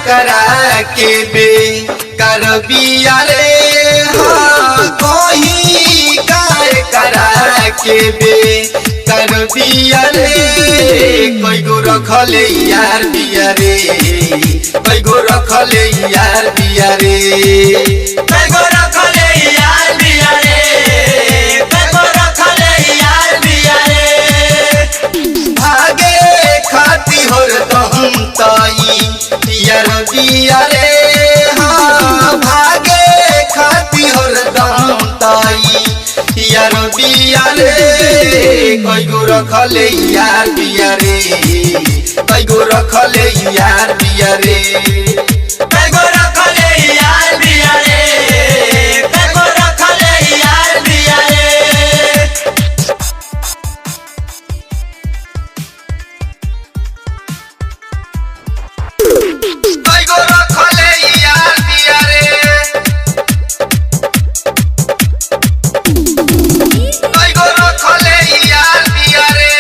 करा के बे कर बिया रे हाँ कोई कार करा के बे कर बिया रे कोई गो रखले यार बिया रे कोई गो रखले यार बिया रे कोई गो रखले यार बिया रे कोई गो रखले यार बिया रे भागे खाती होर हम ताई यार बिया रे हाँ भागे खाती होर हम ताई यार बिया रे कोई गो रखले यार बिया रे कोई गो रखले यार बिया रे कोई गो रखले यार बिया रे कोई गो रखले यार बिया रे कोई गो रखले यार बिया रे कोई गो रखले यार बिया रे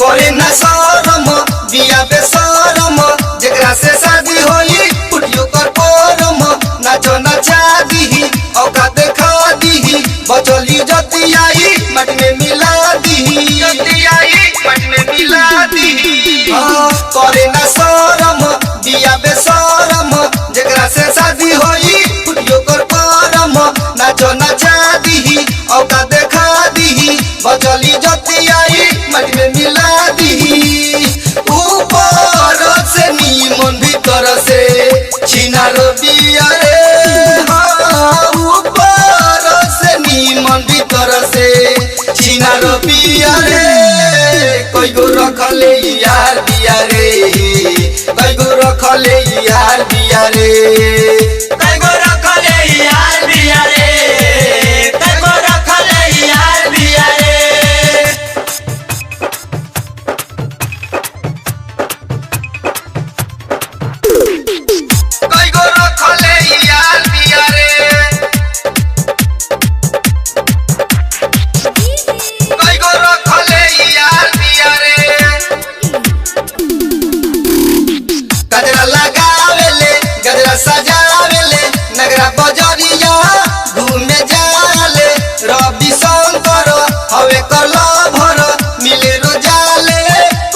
करे ना शरम बिया बेशरम जेकरा से शादी होई उठियो कर परम नाचो नचा दीही औका देखा दीही बचली जतियाई मट में मिला दीही जतियाई मट में मिला दीही करे ना शरम बिया बेशरम जेकरा से शादी होई उठियो कर परम नाचो नचा दीही औका देखा दीही बचली जतियाई मट में मिला दीही ऊपर से नीमन भीतर से छिनार बिया रे हाँ ऊपर से नीमन भीतर से छिनार बिया रे कोई गो रखले यार बिया रे कोई गो रखले यार बिया रे कोई गो रखले यार बिया रे कोई गो रखले यार बिया रे कोई गो रखले यार बिया रे कोई गो रखले यार बिया रे गजरा लगावेले गजरा सजावेले नगरा बजरिया घूमे जाले रवि शंकर हवे कला भर मिले रोजाले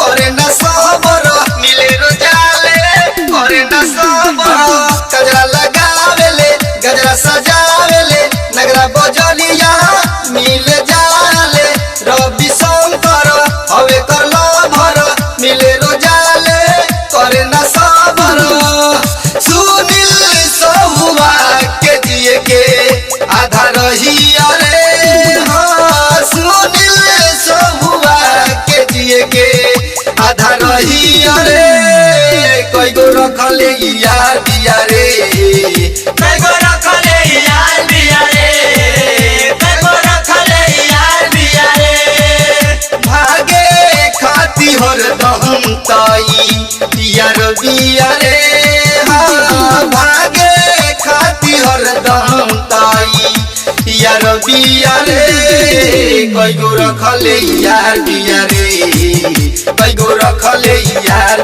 करे न सबर मिले रोजाले करे न सबर गजरा लगावेले गजरा सजावेले नगरा बजरिया मिले जाले रवि शंकर हवे कला भर मिले रोजाले करे न सबर सुनील सहुआ के जिए के आधा रहिया रे हाँ सुनील सहुआ के जिए के आधा रहिया रे कोई गो रखले यार बिया रे कोई गो रखले यार बिया रे कोई गो रखले यार बिया रे भागे खाती होर हम ताई यार बिया रे हाँ भागे खाती होर हम ताई यार बिया रे कोई गो रखले यार बिया रे कोई गो रखले यार